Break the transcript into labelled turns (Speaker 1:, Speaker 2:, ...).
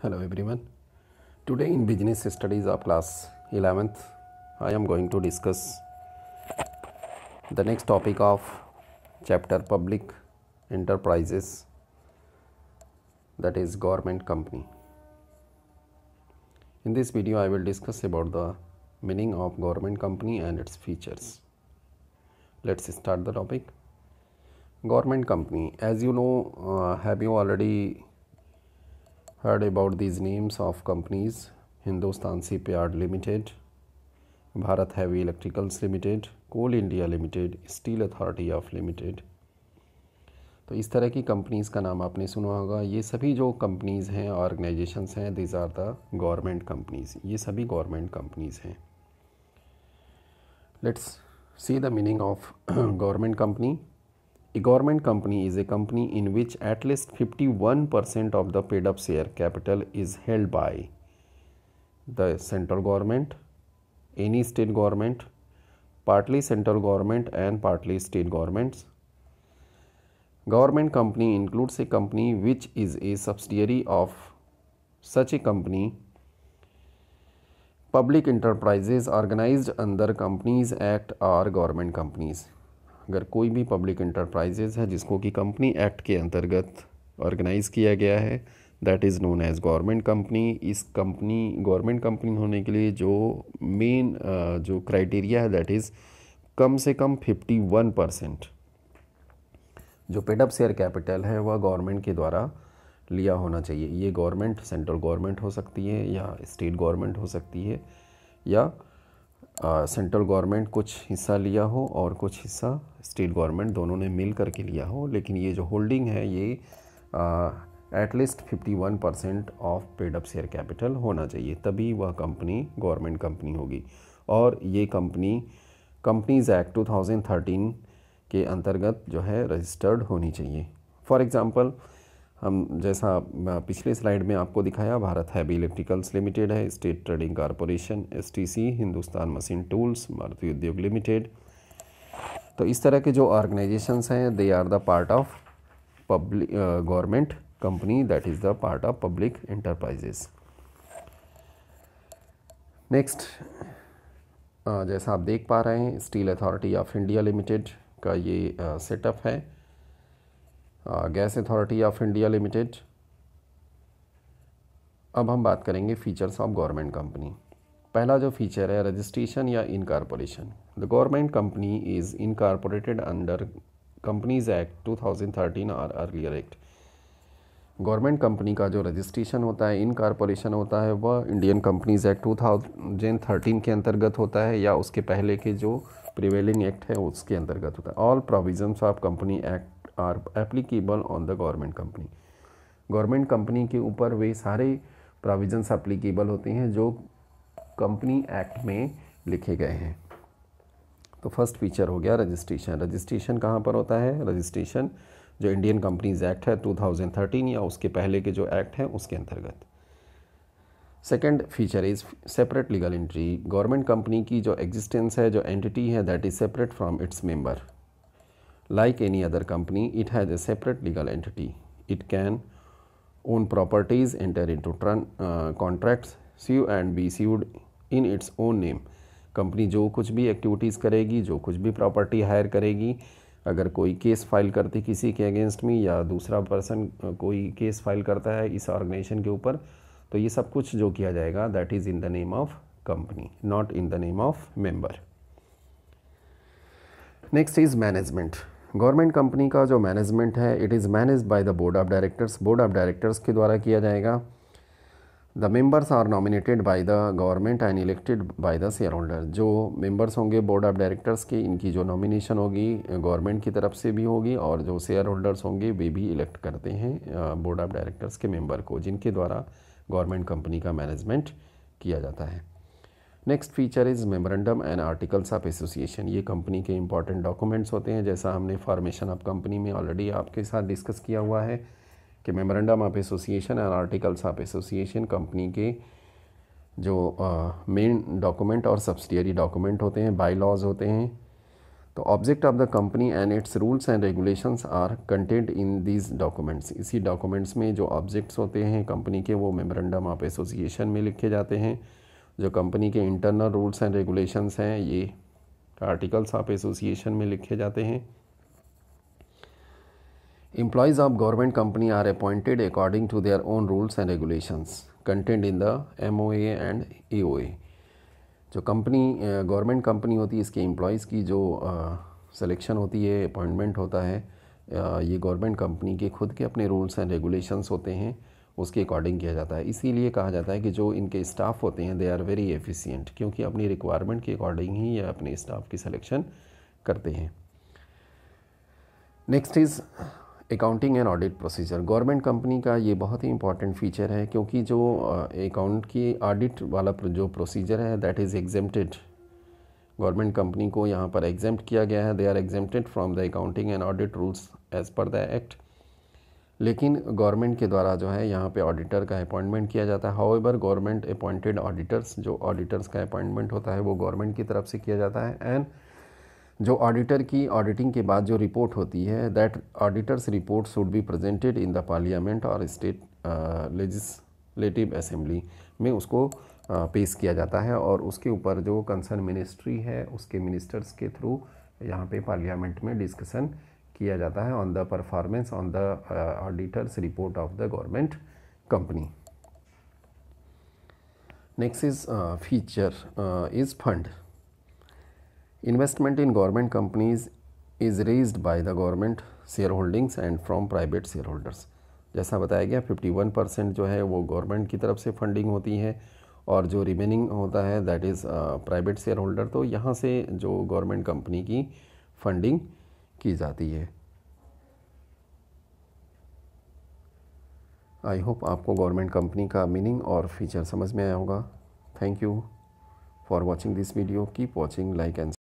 Speaker 1: Hello everyone. Today in business studies of class 11th, I am going to discuss the next topic of chapter public enterprises, that is government company. In this video I will discuss about the meaning of government company and its features. Let's start the topic. Government company, as you know, have you already heard about these names of companies? Hindustan Shipyard Limited, Bharat Heavy Electricals Limited, Coal India Limited, Steel Authority of Limited. तो इस तरह की companies का नाम आपने सुना होगा. ये सभी जो कंपनीज़ हैं, ऑर्गेनाइजेशंस हैं, this are the government companies. ये सभी गवर्नमेंट कंपनीज़ हैं. Let's see the meaning of government company. A government company is a company in which at least 51% of the paid up share capital is held by the central government, any state government, partly central government and partly state governments. Government company includes a company which is a subsidiary of such a company. Public enterprises organized under Companies Act are government companies. अगर कोई भी public enterprises है जिसको कि company act के अंतर्गत organise किया गया है, that is known as government company. इस कंपनी गवर्नमेंट कंपनी होने के लिए जो मेन जो क्राइटेरिया है, दैट इज़ कम से कम 51% जो पेड अप शेयर कैपिटल है वह गवर्नमेंट के द्वारा लिया होना चाहिए. ये गवर्नमेंट, सेंट्रल गवर्नमेंट हो सकती है या स्टेट गवर्नमेंट हो सकती है, या सेंट्रल गवर्नमेंट कुछ हिस्सा लिया हो और कुछ हिस्सा स्टेट गवर्नमेंट, दोनों ने मिल करके लिया हो. लेकिन ये जो होल्डिंग है ये at least 51% of paid up share capital होना चाहिए, तभी वह कंपनी गवर्नमेंट कंपनी होगी. और ये कंपनी कंपनीज़ एक्ट 2013 के अंतर्गत जो है रजिस्टर्ड होनी चाहिए. फॉर एग्ज़ाम्पल, हम जैसा पिछले स्लाइड में आपको दिखाया, भारत हैवी इलेक्ट्रिकल्स लिमिटेड है, state trading corporation STC, Hindustan machine tools, Maruti Udyog limited. तो इस तरह के जो ऑर्गेनाइजेशंस हैं, they are the part of public government company, that is the part of public enterprises. Next, जैसा आप देख पा रहे हैं, steel authority of India limited का ये सेटअप है. Gas authority of India limited. अब हम बात करेंगे फीचर्स ऑफ गवर्नमेंट कंपनी. पहला जो फीचर है, रजिस्ट्रेशन या incorporation. The government company is incorporated under companies act 2013 और अर्लियर एक्ट. गवर्नमेंट कंपनी का जो रजिस्ट्रेशन होता है, इनकॉर्पोरेशन होता है, वह इंडियन कंपनीज एक्ट 2013 के अंतर्गत होता है या उसके पहले के जो प्रिवेलिंग एक्ट है उसके अंतर्गत होता है. All provisions of company act are applicable on the government company. Government company के ऊपर वे सारे प्रोविजंस एप्लीकेबल होते हैं जो कंपनी एक्ट में लिखे गए हैं. तो फर्स्ट फीचर हो गया रजिस्ट्रेशन. रजिस्ट्रेशन कहाँ पर होता है? रजिस्ट्रेशन जो इंडियन कंपनीज एक्ट है 2013 या उसके पहले के जो एक्ट हैं उसके अंतर्गत. Second feature is separate legal entry. Government company की जो एग्जिस्टेंस है, जो एंटिटी है, that is separate from its member. Like any other company, it has a separate legal entity. It can own properties, enter into contracts, sue and be sued in its own name. Company जो कुछ भी activities करेगी, जो कुछ भी property higher करेगी, अगर कोई केस फाइल करती किसी के अगेंस्ट में या दूसरा पर्सन कोई केस फाइल करता है इस ऑर्गेनाइजेशन के ऊपर, तो ये सब कुछ जो किया जाएगा that is in the name of company, not in the name of member. Next is management. Government company का जो मैनेजमेंट है, it is managed by the board of directors. Board of directors के द्वारा किया जाएगा. The members are nominated by the government and elected by the shareholder. जो members होंगे board of directors के, इनकी जो नॉमिनेशन होगी गवर्नमेंट की तरफ से भी होगी और जो शेयर होल्डर्स होंगे वे भी इलेक्ट करते हैं बोर्ड ऑफ डायरेक्टर्स के मेंबर को, जिनके द्वारा गवर्नमेंट कंपनी का मैनेजमेंट किया जाता है. Next feature is memorandum and articles of association. ये कंपनी के इंपॉर्टेंट डॉक्यूमेंट्स होते हैं, जैसा हमने फॉर्मेशन ऑफ कंपनी में ऑलरेडी आपके साथ डिस्कस किया हुआ है कि memorandum of association and articles of association company के जो मेन डॉक्यूमेंट और सब्सिडियरी डॉक्यूमेंट होते हैं, बाई लॉज होते हैं. तो object of the company and its rules and regulations are content in these documents. इसी डॉक्यूमेंट्स में जो ऑब्जेक्ट्स होते हैं कंपनी के वो मेमोरेंडम ऑफ एसोसिएशन में लिखे जाते हैं। जो कंपनी के इंटरनल रूल्स एंड रेगुलेशंस हैं ये आर्टिकल्स ऑफ एसोसिएशन में लिखे जाते हैं। Employees of government company are appointed according to their own rules and regulations contained in the MOA and AOA। जो कंपनी गवर्नमेंट कंपनी होती है इसके एम्प्लॉयज़ की जो सिलेक्शन होती है, अपॉइंटमेंट होता है, ये गवर्नमेंट कंपनी के खुद के अपने रूल्स एंड रेगुलेशंस होते हैं, उसके अकॉर्डिंग किया जाता है। इसीलिए कहा जाता है कि जो इनके स्टाफ होते हैं दे आर वेरी एफिशिएंट, क्योंकि अपनी रिक्वायरमेंट के अकॉर्डिंग ही ये अपने स्टाफ की सिलेक्शन करते हैं। Next is accounting and audit procedure. Government company का ये बहुत ही इंपॉर्टेंट फीचर है, क्योंकि जो अकाउंट की ऑडिट वाला जो प्रोसीजर है that is exempted. Government company को यहाँ पर एग्जेम्प्ट किया गया है, they are exempted from the accounting and audit rules as per the act. लेकिन गवर्नमेंट के द्वारा जो है यहाँ पे ऑडिटर का अपॉइंटमेंट किया जाता है। हाउएवर गवर्नमेंट अपॉइंटेड ऑडिटर्स, जो ऑडिटर्स का अपॉइंटमेंट होता है वो गवर्नमेंट की तरफ से किया जाता है। एंड जो ऑडिटर की ऑडिटिंग के बाद जो रिपोर्ट होती है that auditors report should be presented in the parliament और स्टेट लेजिस्लेटिव असेंबली में उसको पेश किया जाता है, और उसके ऊपर जो कंसर्न मिनिस्ट्री है उसके मिनिस्टर्स के थ्रू यहाँ पे पार्लियामेंट में डिस्कशन किया जाता है on the performance on the auditors report of the government company. Next is feature is fund. Investment in government companies is raised by the government shareholdings and from private shareholders। जैसा बताया गया 51% जो है वो government की तरफ से funding होती है, और जो रिमेनिंग होता है that is private share holder. तो यहाँ से जो गवर्नमेंट कंपनी की फंडिंग की जाती है। आई होप आपको गवर्नमेंट कंपनी का मीनिंग और फीचर समझ में आया होगा। Thank you for watching this video. Keep watching, like and